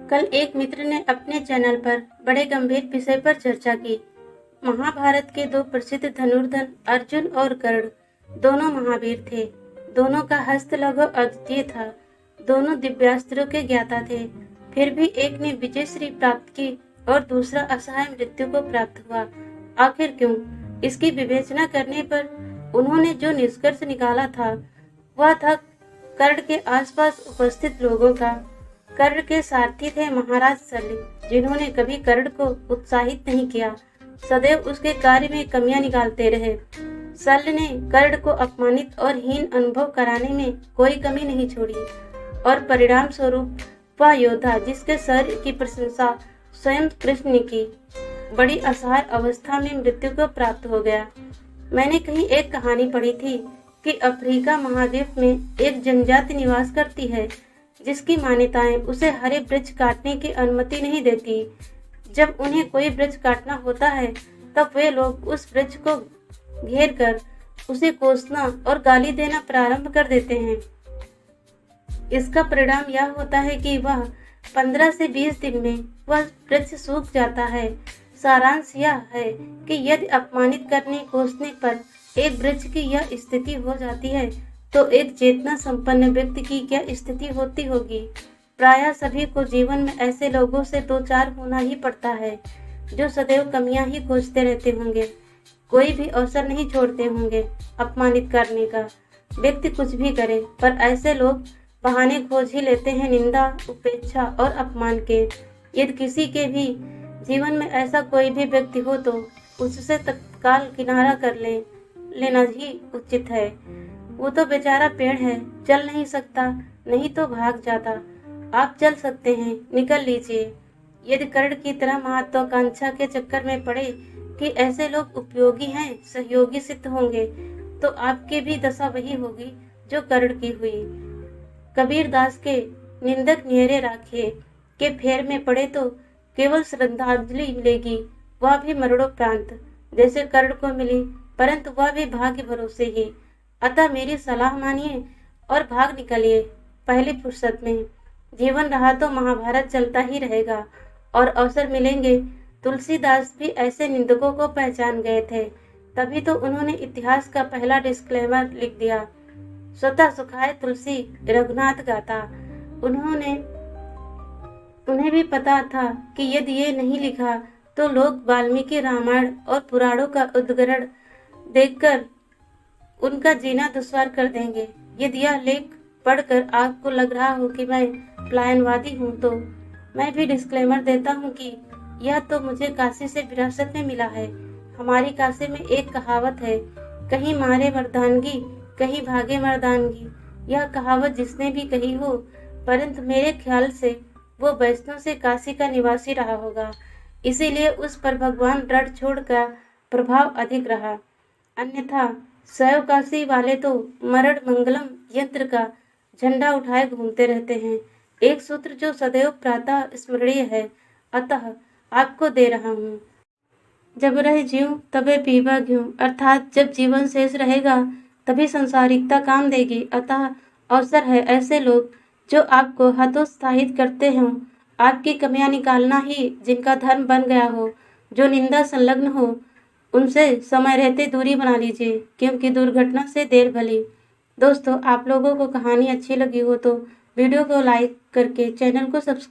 कल एक मित्र ने अपने चैनल पर बड़े गंभीर विषय पर चर्चा की। महाभारत के दो प्रसिद्ध धनुर्धर अर्जुन और कर्ण दोनों महावीर थे। दोनों का हस्त लगभग अद्वितीय था। दोनों दिव्यास्त्रों के ज्ञाता थे। फिर भी एक ने विजय श्री प्राप्त की और दूसरा असहाय मृत्यु को प्राप्त हुआ। आखिर क्यों? इसकी विवेचना करने पर उन्होंने जो निष्कर्ष निकाला था वह था कर्ण के आसपास उपस्थित लोगों का। कर्ण के सारथी थे महाराज शल्य, जिन्होंने कभी कर्ण को उत्साहित नहीं किया, सदैव उसके कार्य में कमियां निकालते रहे। शल्य ने कर्ण को अपमानित और हीन अनुभव कराने में कोई कमी नहीं छोड़ी और परिणाम स्वरूप वह योद्धा जिसके शौर्य की प्रशंसा स्वयं कृष्ण ने की, बड़ी असहाय अवस्था में मृत्यु को प्राप्त हो गया। मैंने कहीं एक कहानी पढ़ी थी कि अफ्रीका महाद्वीप में एक जनजाति निवास करती है जिसकी मान्यताएं उसे हरे वृक्ष काटने की अनुमति नहीं देती। जब उन्हें कोई वृक्ष काटना होता है तब वे लोग उस वृक्ष को घेर कर उसे कोसना और गाली देना प्रारंभ कर देते हैं। इसका परिणाम यह होता है कि वह 15 से 20 दिन में वह वृक्ष सूख जाता है। सारांश यह है कि यदि अपमानित करने कोसने पर एक वृक्ष की यह स्थिति हो जाती है तो एक चेतना संपन्न व्यक्ति की क्या स्थिति होती होगी। प्रायः सभी को जीवन में ऐसे लोगों से दो चार होना ही पड़ता है जो सदैव कमियां ही खोजते रहते होंगे, कोई भी अवसर नहीं छोड़ते होंगे अपमानित करने का। व्यक्ति कुछ भी करे पर ऐसे लोग बहाने खोज ही लेते हैं निंदा, उपेक्षा और अपमान के। यदि किसी के भी जीवन में ऐसा कोई भी व्यक्ति हो तो उससे तत्काल किनारा कर लेना ही उचित है। वो तो बेचारा पेड़ है, चल नहीं सकता, नहीं तो भाग जाता। आप चल सकते हैं, निकल लीजिए। यदि कर्ण की तरह महत्वाकांक्षा के चक्कर में पड़े कि ऐसे लोग उपयोगी हैं, सहयोगी सिद्ध होंगे, तो आपकी भी दशा वही होगी जो कर्ण की हुई। कबीर दास के निंदक नियरे राखिए के फेर में पड़े तो केवल श्रद्धांजलि मिलेगी, वह भी मरणोपरांत, जैसे कर्ण को मिली, परंतु वह भी भाग्य भरोसे ही। अतः मेरी सलाह मानिए और भाग निकलिए पहली फुर्सत में। जीवन रहा तो महाभारत चलता ही रहेगा और अवसर मिलेंगे। तुलसीदास भी ऐसे निंदकों को पहचान गए थे, तभी तो उन्होंने इतिहास का पहला डिस्क्लेमर लिख दिया, स्वतः सुखाए तुलसी रघुनाथ गाथा। उन्हें भी पता था कि यदि ये नहीं लिखा तो लोग वाल्मीकि रामायण और पुराणों का उद्धरण देखकर उनका जीना दुश्वार कर देंगे। यदि यह लेख पढ़कर आपको लग रहा हो कि मैं पलायनवादी हूँ तो मैं भी डिस्क्लेमर देता हूँ कि यह तो मुझे काशी से विरासत में मिला है। हमारी काशी में एक कहावत है, कहीं मारे मर्दानगी कहीं भागे मर्दानगी। यह कहावत जिसने भी कही हो, परंतु मेरे ख्याल से वो वैष्णव से काशी का निवासी रहा होगा, इसीलिए उस पर भगवान ऋण छोड़ का प्रभाव अधिक रहा। अन्यथा शैव काशी वाले तो मरण मंगलम यंत्र का झंडा उठाए घूमते रहते हैं, एक सूत्र जो सदैव प्रातः स्मरणीय है। अतः आपको दे रहा हूँ, जब रहे जीव तबे पीवा घ्यूं, अर्थात जब जीवन शेष रहेगा तभी संसारिकता काम देगी। अतः अवसर है ऐसे लोग जो आपको हतोत्साहित करते हों, आपकी कमियां निकालना ही जिनका धर्म बन गया हो, जो निंदा संलग्न हो, उनसे समय रहते दूरी बना लीजिए, क्योंकि दुर्घटना से देर भली। दोस्तों, आप लोगों को कहानी अच्छी लगी हो तो वीडियो को लाइक करके चैनल को सब्सक्राइब